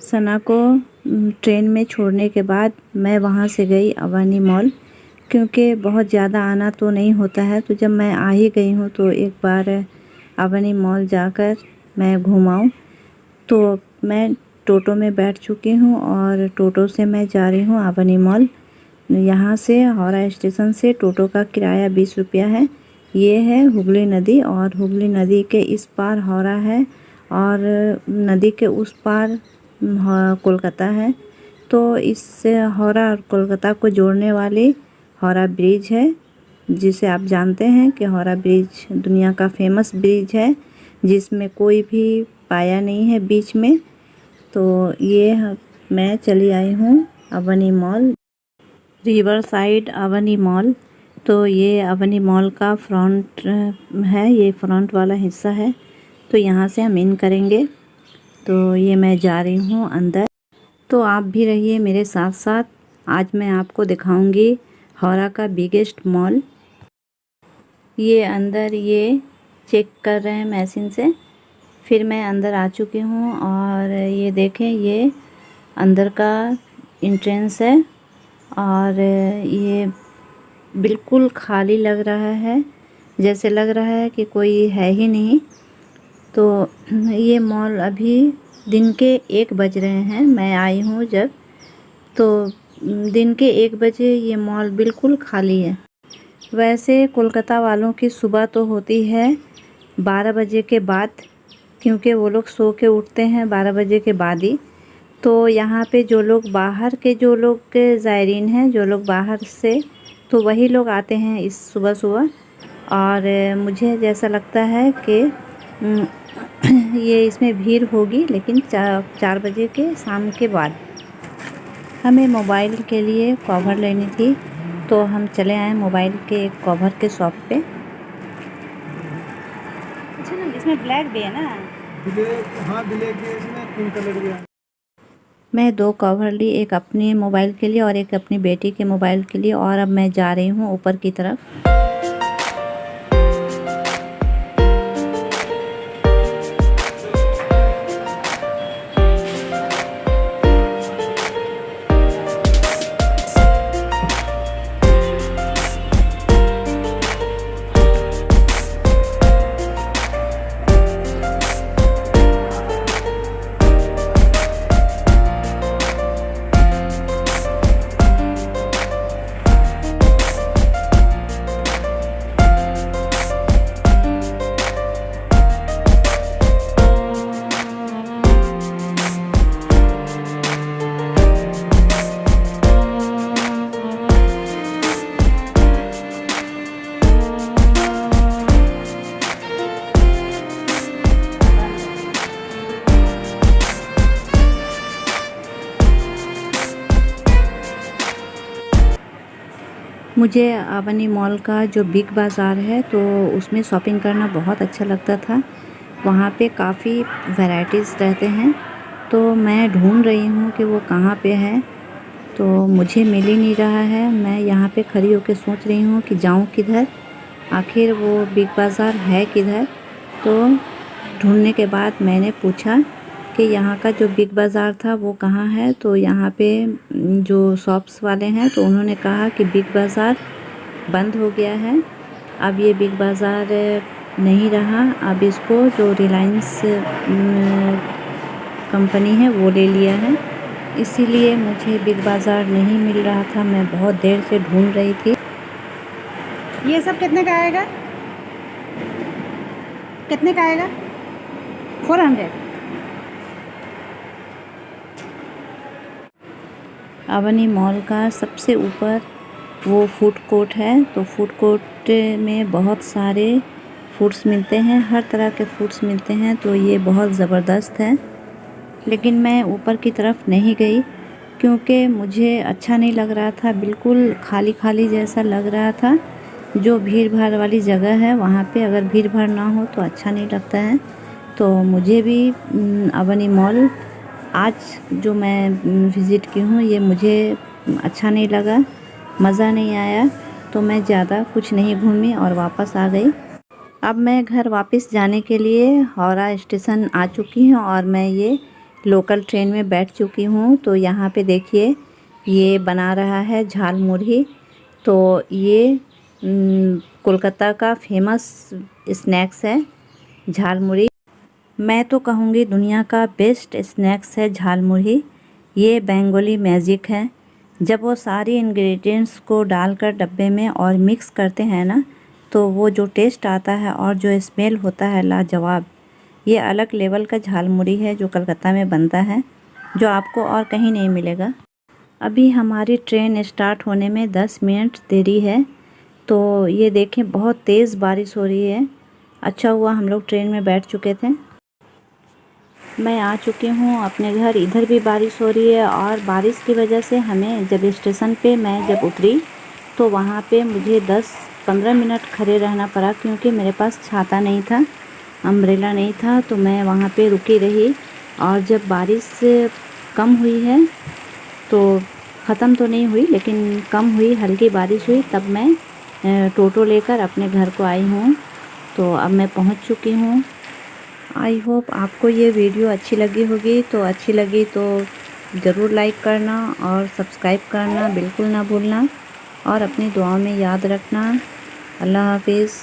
सना को ट्रेन में छोड़ने के बाद मैं वहाँ से गई अवनी मॉल, क्योंकि बहुत ज़्यादा आना तो नहीं होता है। तो जब मैं आ ही गई हूँ तो एक बार अवनी मॉल जाकर मैं घुमाऊँ। तो मैं टोटो में बैठ चुकी हूँ और टोटो से मैं जा रही हूँ अवनी मॉल। यहाँ से हावड़ा स्टेशन से टोटो का किराया 20 रुपया है। ये है हुगली नदी और हुगली नदी के इस पार हावड़ा है और नदी के उस पार कोलकाता है। तो इस हावड़ा और कोलकाता को जोड़ने वाली हावड़ा ब्रिज है, जिसे आप जानते हैं कि हावड़ा ब्रिज दुनिया का फेमस ब्रिज है, जिसमें कोई भी पाया नहीं है बीच में। तो ये मैं चली आई हूँ Avani mall, river side Avani mall. तो ये अवनी मॉल का फ्रंट है, ये फ्रंट वाला हिस्सा है। तो यहाँ से हम इन करेंगे। तो ये मैं जा रही हूँ अंदर। तो आप भी रहिए मेरे साथ साथ। आज मैं आपको दिखाऊंगी हावड़ा का बिगेस्ट मॉल। ये अंदर ये चेक कर रहे हैं मशीन से। फिर मैं अंदर आ चुकी हूँ और ये देखें, ये अंदर का एंट्रेंस है और ये बिल्कुल खाली लग रहा है, जैसे लग रहा है कि कोई है ही नहीं। तो ये मॉल अभी दिन के 1 बज रहे हैं, मैं आई हूँ जब, तो दिन के 1 बजे ये मॉल बिल्कुल खाली है। वैसे कोलकाता वालों की सुबह तो होती है 12 बजे के बाद, क्योंकि वो लोग सो के उठते हैं 12 बजे के बाद ही। तो यहाँ पे जो लोग बाहर के, जो लोग ज़ायरीन हैं, जो लोग बाहर से, तो वही लोग आते हैं इस सुबह सुबह। और मुझे जैसा लगता है कि ये इसमें भीड़ होगी, लेकिन 4 बजे के शाम के बाद। हमें मोबाइल के लिए कवर लेनी थी, तो हम चले आए मोबाइल के एक कवर के शॉप पे। अच्छा ना, इसमें ब्लैक भी है ना? हाँ, ब्लैक है, इसमें पिंक कलर भी है। मैं 2 कवर ली, एक अपने मोबाइल के लिए और एक अपनी बेटी के मोबाइल के लिए। और अब मैं जा रही हूँ ऊपर की तरफ। मुझे अवनी मॉल का जो बिग बाज़ार है, तो उसमें शॉपिंग करना बहुत अच्छा लगता था। वहाँ पे काफ़ी वैराइटीज़ रहते हैं। तो मैं ढूंढ रही हूँ कि वो कहाँ पे है, तो मुझे मिल ही नहीं रहा है। मैं यहाँ पे खड़ी होकर सोच रही हूँ कि जाऊँ किधर, आखिर वो बिग बाज़ार है किधर। तो ढूंढने के बाद मैंने पूछा कि यहाँ का जो बिग बाज़ार था वो कहाँ है। तो यहाँ पे जो शॉप्स वाले हैं, तो उन्होंने कहा कि बिग बाज़ार बंद हो गया है, अब ये बिग बाज़ार नहीं रहा, अब इसको जो रिलायंस कंपनी है वो ले लिया है। इसीलिए मुझे बिग बाज़ार नहीं मिल रहा था, मैं बहुत देर से ढूंढ रही थी। ये सब कितने का आएगा? कितने का आएगा? 400। अवनी मॉल का सबसे ऊपर वो फूड कोर्ट है। तो फूड कोर्ट में बहुत सारे फूड्स मिलते हैं, हर तरह के फूड्स मिलते हैं। तो ये बहुत ज़बरदस्त है। लेकिन मैं ऊपर की तरफ नहीं गई, क्योंकि मुझे अच्छा नहीं लग रहा था, बिल्कुल खाली खाली जैसा लग रहा था। जो भीड़ भाड़ वाली जगह है वहाँ पे अगर भीड़ भाड़ ना हो तो अच्छा नहीं लगता है। तो मुझे भी अवनी मॉल आज जो मैं विज़िट की हूँ, ये मुझे अच्छा नहीं लगा, मज़ा नहीं आया। तो मैं ज़्यादा कुछ नहीं घूमी और वापस आ गई। अब मैं घर वापस जाने के लिए हावड़ा स्टेशन आ चुकी हूँ और मैं ये लोकल ट्रेन में बैठ चुकी हूँ। तो यहाँ पे देखिए ये बना रहा है झालमुड़ी। तो ये कोलकाता का फेमस स्नैक्स है झालमुड़ी। मैं तो कहूँगी दुनिया का बेस्ट स्नैक्स है झालमुड़ी। ये बंगाली मैजिक है। जब वो सारी इंग्रेडिएंट्स को डालकर डब्बे में और मिक्स करते हैं ना, तो वो जो टेस्ट आता है और जो स्मेल होता है लाजवाब। ये अलग लेवल का झालमुड़ी है जो कलकत्ता में बनता है, जो आपको और कहीं नहीं मिलेगा। अभी हमारी ट्रेन स्टार्ट होने में 10 मिनट देरी है। तो ये देखें बहुत तेज़ बारिश हो रही है। अच्छा हुआ हम लोग ट्रेन में बैठ चुके थे। मैं आ चुकी हूँ अपने घर। इधर भी बारिश हो रही है और बारिश की वजह से हमें जब स्टेशन पे मैं जब उतरी तो वहाँ पे मुझे 10-15 मिनट खड़े रहना पड़ा, क्योंकि मेरे पास छाता नहीं था, अम्ब्रेला नहीं था। तो मैं वहाँ पे रुकी रही और जब बारिश कम हुई है, तो ख़त्म तो नहीं हुई लेकिन कम हुई, हल्की बारिश हुई, तब मैं टोटो लेकर अपने घर को आई हूँ। तो अब मैं पहुँच चुकी हूँ। आई होप आपको ये वीडियो अच्छी लगी होगी। तो अच्छी लगी तो ज़रूर लाइक करना और सब्सक्राइब करना बिल्कुल ना भूलना और अपनी दुआओं में याद रखना। अल्लाह हाफिज़।